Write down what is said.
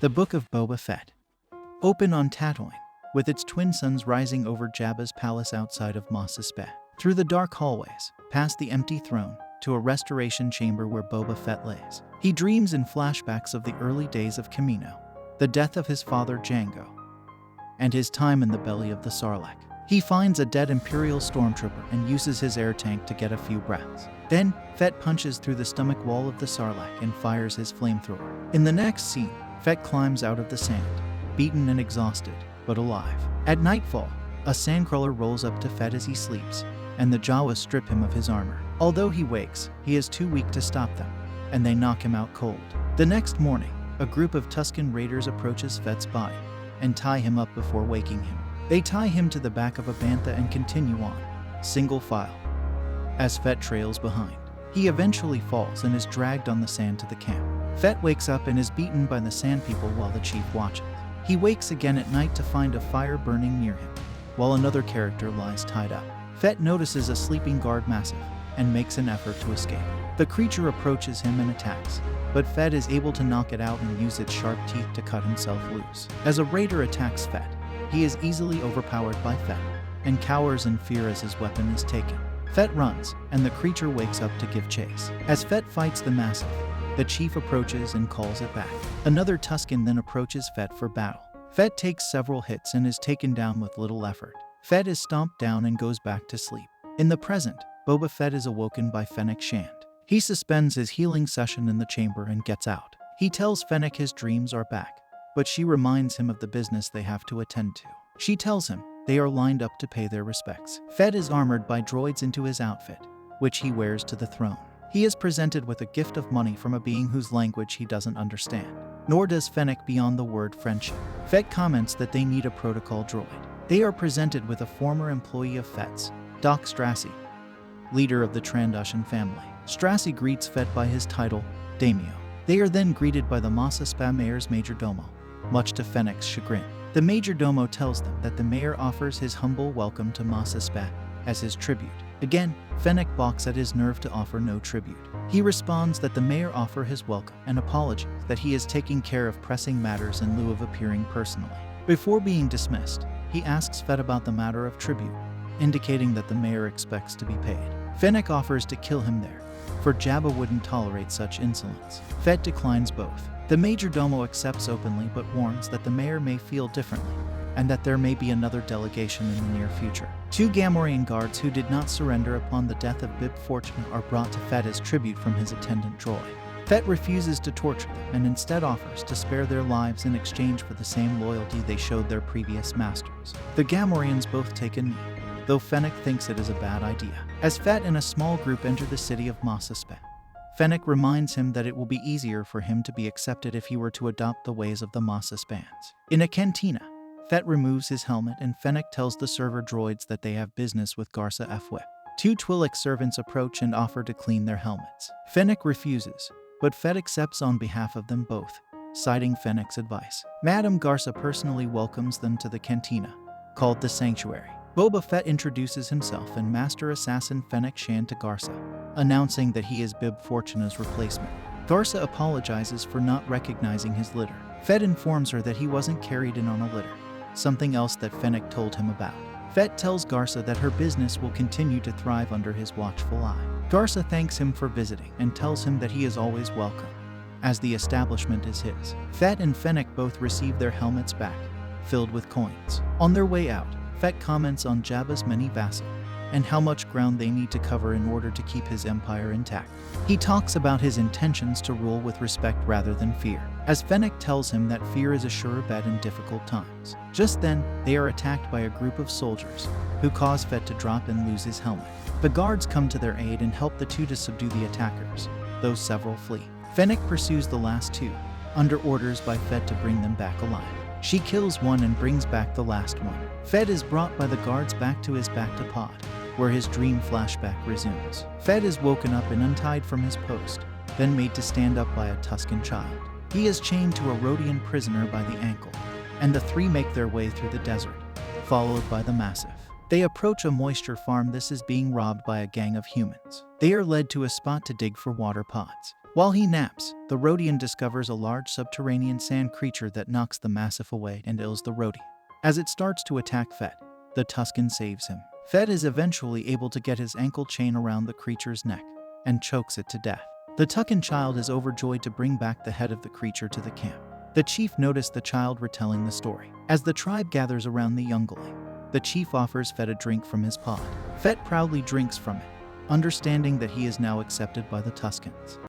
The Book of Boba Fett. Open on Tattooine, with its twin suns rising over Jabba's palace outside of Mos Espa. Through the dark hallways, past the empty throne, to a restoration chamber where Boba Fett lays. He dreams in flashbacks of the early days of Kamino, the death of his father Jango, and his time in the belly of the Sarlacc. He finds a dead Imperial stormtrooper and uses his air tank to get a few breaths. Then, Fett punches through the stomach wall of the Sarlacc and fires his flamethrower. In the next scene, Fett climbs out of the sand, beaten and exhausted, but alive. At nightfall, a sandcrawler rolls up to Fett as he sleeps, and the Jawas strip him of his armor. Although he wakes, he is too weak to stop them, and they knock him out cold. The next morning, a group of Tusken Raiders approaches Fett's body and tie him up before waking him. They tie him to the back of a bantha and continue on, single file, as Fett trails behind. He eventually falls and is dragged on the sand to the camp. Fett wakes up and is beaten by the Sand People while the chief watches. He wakes again at night to find a fire burning near him, while another character lies tied up. Fett notices a sleeping guard massive and makes an effort to escape. The creature approaches him and attacks, but Fett is able to knock it out and use its sharp teeth to cut himself loose. As a raider attacks Fett, he is easily overpowered by Fett and cowers in fear as his weapon is taken. Fett runs, and the creature wakes up to give chase. As Fett fights the massive, the chief approaches and calls it back. Another Tusken then approaches Fett for battle. Fett takes several hits and is taken down with little effort. Fett is stomped down and goes back to sleep. In the present, Boba Fett is awoken by Fennec Shand. He suspends his healing session in the chamber and gets out. He tells Fennec his dreams are back, but she reminds him of the business they have to attend to. She tells him they are lined up to pay their respects. Fett is armored by droids into his outfit, which he wears to the throne. He is presented with a gift of money from a being whose language he doesn't understand, nor does Fennec beyond the word friendship. Fett comments that they need a protocol droid. They are presented with a former employee of Fett's, Doc Strassi, leader of the Trandoshan family. Strassi greets Fett by his title, Daimyo. They are then greeted by the Mos Espa mayor's majordomo, much to Fennec's chagrin. The majordomo tells them that the mayor offers his humble welcome to Mos Espa as his tribute. Again, Fennec balks at his nerve to offer no tribute. He responds that the mayor offer his welcome and apologies that he is taking care of pressing matters in lieu of appearing personally. Before being dismissed, he asks Fett about the matter of tribute, indicating that the mayor expects to be paid. Fennec offers to kill him there, for Jabba wouldn't tolerate such insolence. Fett declines both. The majordomo accepts openly but warns that the mayor may feel differently, and that there may be another delegation in the near future. 2 Gamorrean guards who did not surrender upon the death of Bib Fortuna are brought to Fett as tribute from his attendant droid. Fett refuses to torture them and instead offers to spare their lives in exchange for the same loyalty they showed their previous masters. The Gamorreans both take a knee, though Fennec thinks it is a bad idea. As Fett and a small group enter the city of Mos Espa, Fennec reminds him that it will be easier for him to be accepted if he were to adopt the ways of the Mos Espans. In a cantina, Fett removes his helmet and Fennec tells the server droids that they have business with Garsa F-Whip. 2 Twi'lek servants approach and offer to clean their helmets. Fennec refuses, but Fett accepts on behalf of them both, citing Fennec's advice. Madame Garsa personally welcomes them to the cantina, called the Sanctuary. Boba Fett introduces himself and Master Assassin Fennec Shand to Garsa, announcing that he is Bib Fortuna's replacement. Garsa apologizes for not recognizing his litter. Fett informs her that he wasn't carried in on a litter, something else that Fennec told him about. Fett tells Garsa that her business will continue to thrive under his watchful eye. Garsa thanks him for visiting and tells him that he is always welcome, as the establishment is his. Fett and Fennec both receive their helmets back, filled with coins. On their way out, Fett comments on Jabba's many vassals and how much ground they need to cover in order to keep his empire intact. He talks about his intentions to rule with respect rather than fear, as Fennec tells him that fear is a sure bet in difficult times. Just then, they are attacked by a group of soldiers, who cause Fett to drop and lose his helmet. The guards come to their aid and help the 2 to subdue the attackers, though several flee. Fennec pursues the last 2, under orders by Fett to bring them back alive. She kills one and brings back the last one. Fett is brought by the guards back to his Bacta pod, where his dream flashback resumes. Fett is woken up and untied from his post, then made to stand up by a Tusken child. He is chained to a Rodian prisoner by the ankle, and the 3 make their way through the desert, followed by the Massive. They approach a moisture farm. This is being robbed by a gang of humans. They are led to a spot to dig for water pods. While he naps, the Rhodian discovers a large subterranean sand creature that knocks the Massif away and ills the Rhodian. As it starts to attack Fett, the Tusken saves him. Fett is eventually able to get his ankle chain around the creature's neck and chokes it to death. The Tusken child is overjoyed to bring back the head of the creature to the camp. The chief noticed the child retelling the story. As the tribe gathers around the youngling, the chief offers Fett a drink from his pod. Fett proudly drinks from it, understanding that he is now accepted by the Tuskens.